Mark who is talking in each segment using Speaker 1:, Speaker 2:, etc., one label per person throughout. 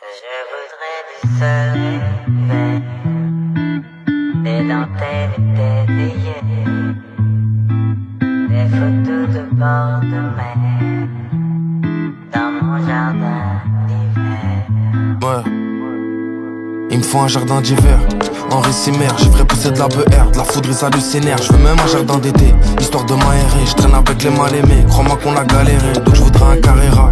Speaker 1: Je voudrais du soleil vert, des dentelles et des veillées, des photos de bord de mer, dans mon jardin d'hiver.
Speaker 2: Ouais. Il me faut un jardin d'hiver, Henri Simer, j'ai ferai pousser de la BR, de la foudre hallucinaire. Je veux même un jardin d'été, histoire de m'aérer. Je traîne avec les mal aimés, crois-moi qu'on a galéré. Donc je voudrais un Carrera,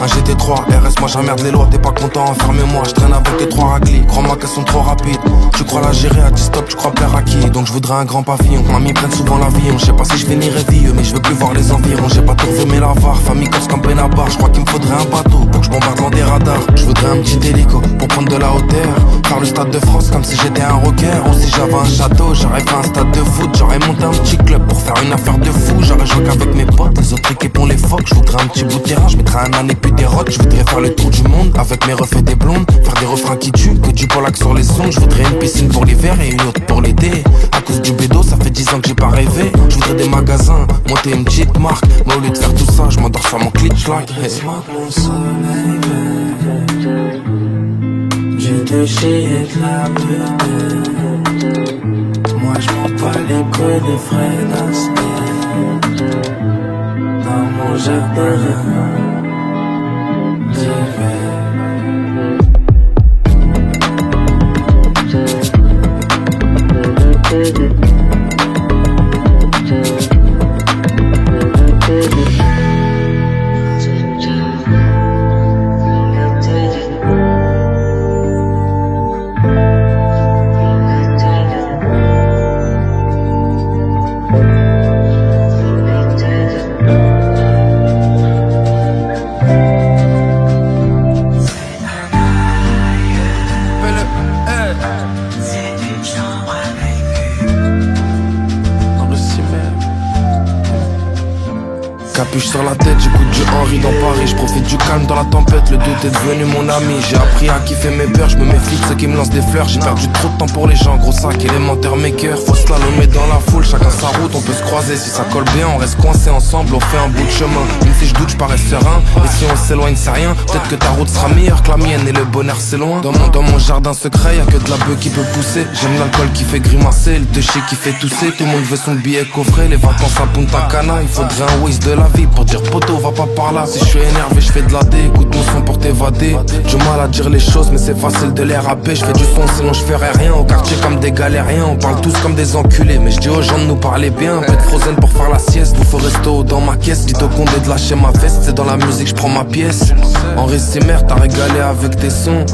Speaker 2: un GT3 RS, moi j'emmerde les lois, t'es pas content, enfermez-moi. Je traîne avec tes 3 raclis, crois-moi qu'elles sont trop rapides. Tu crois la gérer, à 10 stop, tu crois plaire à qui? Donc je voudrais un grand pavillon, mamie prenne souvent l'avion. Je sais pas si je finirai vieux, mais je veux plus voir les environs. J'ai pas tout revu mais l'avare, famille corse comme Benabar. Je crois qu'il me faudrait un bateau pour que je bombarde dans des radars. Je voudrais un petit hélico pour prendre de la hauteur, faire le stade de France comme si j'étais un rocker. Ou si j'avais un château, j'aurais fait un stade de foot. J'aurais monté un petit club pour faire une affaire de fou. J'aurais joué qu'avec mes potes, les autres équipes on les fuck. Je voudrais un petit bout de terrain, je mettrais un année puis des rocs. Je voudrais faire le tour du monde avec mes refs et des blondes, faire des refrains qui tuent, que du Polac sur les sons. Je voudrais une piscine pour l'hiver et une autre pour l'été. À cause du bédo, ça fait 10 ans que j'ai pas rêvé. Je voudrais des magasins, monter une petite marque. Mais au lieu de faire tout ça, je m'endors sur mon clic-clac.
Speaker 3: Mon soleil vert, j'ai touché et de la peur. Moi je m'en bats les couilles des Fred Astaire. Dans mon jardin d'hiver.
Speaker 2: Capuche sur la tête, j'écoute du Henri dans Paris. Je profite du calme dans la tempête, le doute est devenu mon ami. J'ai appris à kiffer mes peurs, je me méfie de ceux qui me lancent des fleurs. J'ai perdu trop de temps pour les gens, gros sac élémentaire maker. Faut slalomer dans la foule, chacun sa route, on peut se croiser. Si ça colle bien, on reste coincés ensemble, on fait un bout de chemin. Même si je doute, je parais serein, et si on s'éloigne c'est rien. Peut-être que ta route sera meilleure que la mienne et le bonheur c'est loin. Dans mon jardin secret, y'a que de la bœuf qui peut pousser. J'aime l'alcool qui fait grimacer, le déchet qui fait tousser. Tout le monde veut son billet coffret, les vacances à Punta Cana. Il faudrait un Waze de la vie pour dire poteau va pas par là. Si je suis énervé je fais de la D, écoute mon son pour t'évader. J'ai mal à dire les choses mais c'est facile de les rapper. Je fais du son sinon je ferais rien. Au quartier comme des galériens, on parle tous comme des enculés. Mais je dis aux gens de nous parler bien, un peu de Frozen pour faire la sieste. Bouffe au resto dans ma caisse, dites au condé de lâcher ma veste. C'est dans la musique je prends ma pièce. Henri Simer t'as régalé avec tes sons.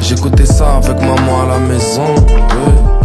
Speaker 2: J'écoutais ça avec maman à la maison, ouais.